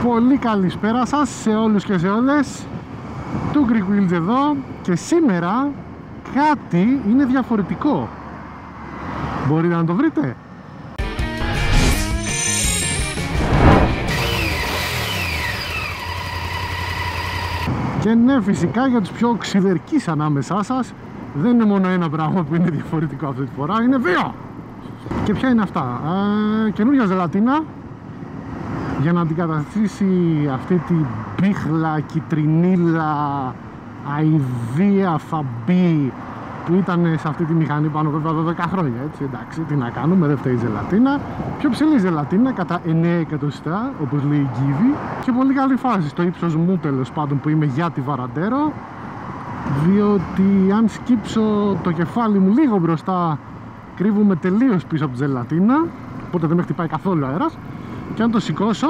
Πολύ καλησπέρα σας σε όλους και σε όλες. Του Greek Wheels εδώ. Και σήμερα κάτι είναι διαφορετικό. Μπορείτε να το βρείτε? Και ναι, φυσικά για τους πιο ξυδερκείς ανάμεσά σας, δεν είναι μόνο ένα πράγμα που είναι διαφορετικό αυτή τη φορά, είναι δύο! Και ποια είναι αυτά? Καινούργια ζελατίνα για να αντικαταστήσει αυτή την μπίχλα, κιτρινίλα, αηδία φαμπή που ήταν σε αυτή τη μηχανή πάνω βέβαια 12 χρόνια, έτσι, εντάξει, τι να κάνουμε, δεν φταίει η ζελατίνα. Πιο ψηλή ζελατίνα, κατά 9 εκατοστά, όπως λέει η Γκίβη, και πολύ καλή φάση στο ύψος μου, τέλος πάντων, που είμαι για τη Βαραντέρο, διότι αν σκύψω το κεφάλι μου λίγο μπροστά, κρύβουμε τελείως πίσω από τη ζελατίνα, οπότε δεν με χτυπάει καθόλου αέρας, και αν το σηκώσω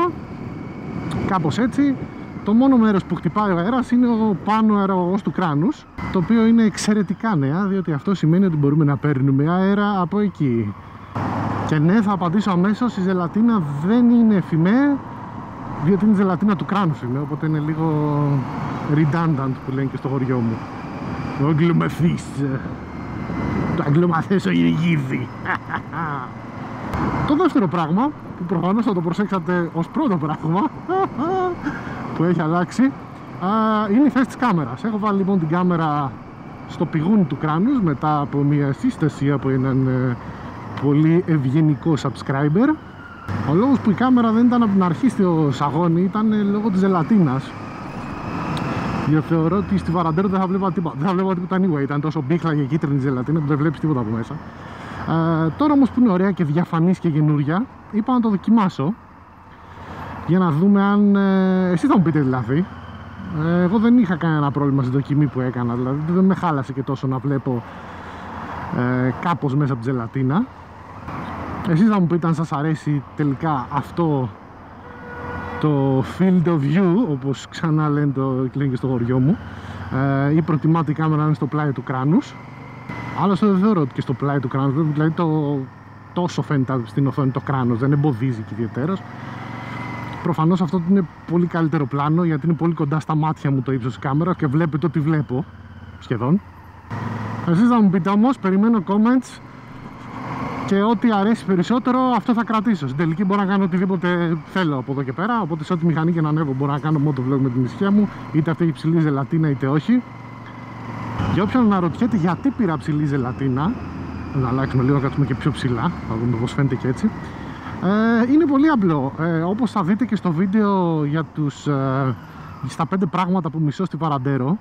κάπως έτσι, το μόνο μέρος που χτυπάει ο αέρας είναι ο πάνω αεραγωγός του κράνους, το οποίο είναι εξαιρετικά νέα, διότι αυτό σημαίνει ότι μπορούμε να παίρνουμε αέρα από εκεί. Και ναι, θα απαντήσω αμέσως, η ζελατίνα δεν είναι φημέ, διότι είναι η ζελατίνα του κράνους φημέ, οπότε είναι λίγο redundant που λένε και στο χωριό μου. Ο αγγλομαθής. Το αγγλομαθές είναι γίδι. Το δεύτερο πράγμα, που προφανώς θα το προσέξατε ως πρώτο πράγμα που έχει αλλάξει, είναι η θέση της κάμερας. Έχω βάλει λοιπόν την κάμερα στο πηγούνι του κράνους μετά από μια σύσταση από έναν πολύ ευγενικό subscriber. Ο λόγος που η κάμερα δεν ήταν από την αρχή στο σαγόνι ήταν λόγω της ζελατίνας. Γιατί θεωρώ ότι στη Βαραντέρο δεν θα βλέπα τίποτα. Δεν θα βλέπα τίποτα anyway. Ήταν τόσο μπίχλα και κίτρινη ζελατίνα που δεν βλέπεις τίποτα από μέσα. Τώρα όμως που είναι ωραία και διαφανής και καινούρια, είπα να το δοκιμάσω για να δούμε αν εσείς θα μου πείτε δηλαδή. Εγώ δεν είχα κανένα πρόβλημα στη δοκιμή που έκανα, δηλαδή δεν με χάλασε και τόσο να βλέπω κάπως μέσα από τη ζελατίνα. Εσείς θα μου πείτε αν σας αρέσει τελικά αυτό το field of view, όπως ξανά λένε και στο χωριό μου, ή προτιμάτε η κάμερα να είναι στο πλάι του κράνους. Άλλωστε δεν θεωρώ ότι και στο πλάι του κράνους, δηλαδή τόσο φαίνεται στην οθόνη το κράνος, δεν εμποδίζει και ιδιαιτέρως. Προφανώς αυτό είναι πολύ καλύτερο πλάνο, γιατί είναι πολύ κοντά στα μάτια μου το ύψος της κάμερας και βλέπετε ό,τι βλέπω, σχεδόν. Εσείς θα μου πείτε όμως, περιμένω comments και ό,τι αρέσει περισσότερο αυτό θα κρατήσω. Στην τελική μπορώ να κάνω οτιδήποτε θέλω από εδώ και πέρα, οπότε σε ό,τι μηχανή και να ανέβω μπορώ να κάνω motovlog με την ησυχία μου, είτε αυτή η ψηλή ζελατίνα είτε όχι. Για όποιον αναρωτιέται γιατί πήρα ψηλή ζελατίνα, να αλλάξουμε λίγο, να κάτσουμε και πιο ψηλά, θα δούμε πως φαίνεται και έτσι. Είναι πολύ απλό, όπως θα δείτε και στο βίντεο για στα 5 πράγματα που μισώ στη Βαραντέρο,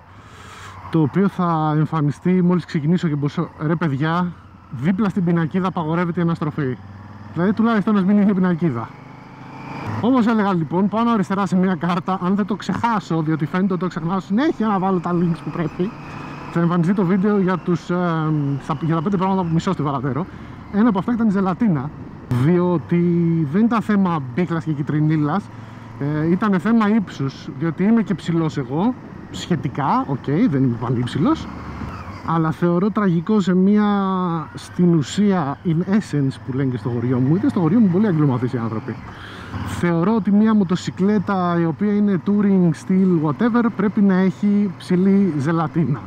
το οποίο θα εμφανιστεί μόλις ξεκινήσω και πω ρε παιδιά, δίπλα στην πινακίδα απαγορεύεται η αναστροφή. Δηλαδή τουλάχιστον να μην είναι πινακίδα. Όπως έλεγα λοιπόν, πάνω αριστερά σε μια κάρτα, αν δεν το ξεχάσω, διότι φαίνεται ότι το ξεχνάω συνέχεια να βάλω τα links που πρέπει, θα εμφανιστεί το βίντεο για τα 5 πράγματα που μισώ στη Βαραντέρο. Ένα από αυτά ήταν η ζελατίνα, διότι δεν ήταν θέμα μπίχλας και κιτρινίλας, ήταν θέμα ύψους, διότι είμαι και ψηλός εγώ, σχετικά, δεν είμαι πανύψηλος, αλλά θεωρώ τραγικό σε στην ουσία in essence που λένε και στο χωριό μου, είτε στο χωριό μου πολύ αγγλομαθείς οι άνθρωποι. Θεωρώ ότι μια μοτοσικλέτα η οποία είναι touring, style, whatever, πρέπει να έχει ψηλή ζελατίνα.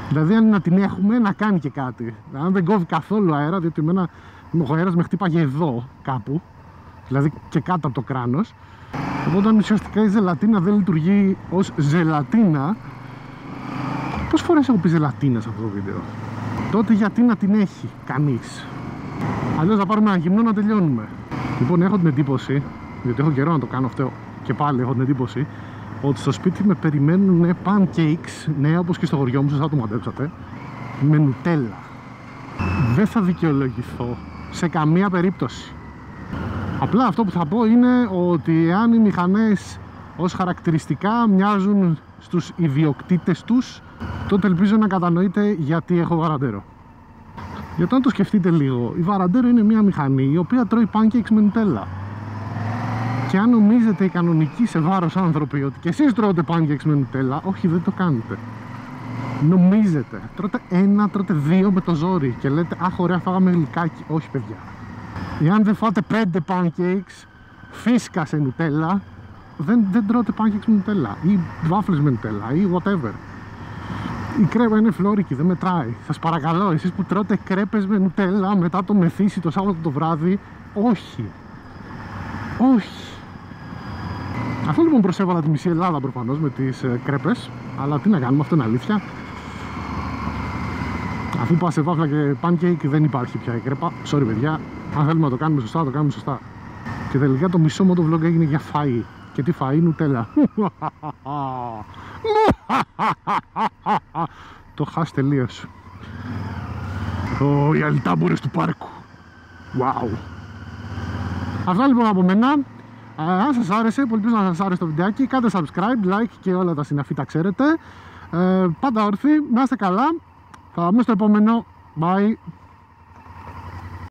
Δηλαδή αν να την έχουμε, να κάνει και κάτι. Αν δεν κόβει καθόλου αέρα, διότι ο αέρας με χτύπαγε εδώ κάπου, δηλαδή και κάτω από το κράνος. Οπότε αν ουσιαστικά η ζελατίνα δεν λειτουργεί ως ζελατίνα, πόσες φορές έχω πει ζελατίνα σε αυτό το βίντεο, τότε γιατί να την έχει κανείς? Αλλιώς θα πάρουμε ένα γυμνό να τελειώνουμε. Λοιπόν, έχω την εντύπωση, διότι έχω καιρό να το κάνω αυτό και πάλι έχω την εντύπωση, ότι στο σπίτι με περιμένουν pancakes, ναι, όπως και στο χωριό μου, σας θα το μαντέψατε, με νουτέλα. Δεν θα δικαιολογηθώ σε καμία περίπτωση. Απλά αυτό που θα πω είναι ότι εάν οι μηχανές ως χαρακτηριστικά μοιάζουν στους ιδιοκτήτες τους, τότε ελπίζω να κατανοείτε γιατί έχω Βαραντέρο. Γιατί αν το σκεφτείτε λίγο, η Βαραντέρο είναι μια μηχανή η οποία τρώει pancakes με νουτέλα. Και αν νομίζετε οι κανονικοί σε βάρος άνθρωποι ότι και εσείς τρώτε pancakes με νουτέλα, όχι, δεν το κάνετε. Νομίζετε, τρώτε ένα, τρώτε δύο με το ζόρι και λέτε αχ, ωραία, φάγαμε γλυκάκι. Όχι, παιδιά. Εάν δεν φάτε 5 pancakes φίσκα σε νουτέλα, δεν τρώτε pancakes με νουτέλα ή βάφλες με νουτέλα ή whatever. Η κρέπα είναι φλόρικη, δεν μετράει. Σας παρακαλώ, εσείς που τρώτε κρέπες με νουτέλα μετά το μεθύσι το Σάββατο το βράδυ, όχι. Όχι. Αυτό λοιπόν προσέβαλα τη μισή Ελλάδα προφανώς με τις κρέπες, αλλά τι να κάνουμε, αυτό είναι αλήθεια. Αφού πας σε βάφλα και pancake δεν υπάρχει πια η κρέπα. Sorry παιδιά, αν θέλουμε να το κάνουμε σωστά, το κάνουμε σωστά. Και τελικά το μισό μου το vlog έγινε για φαΐ. Και τι φαΐ, νουτέλα. Το χάσει τελείως. Οι αλυτάμπορες του πάρκου. Wow. Αυτά λοιπόν από μένα. Αν σας άρεσε, πολύ ελπίζω να σας άρεσε το βιντεάκι. Κάντε subscribe, like και όλα τα συναφή τα ξέρετε. Πάντα όρθιοι, να είστε καλά. Θα δούμε στο επόμενο. Bye.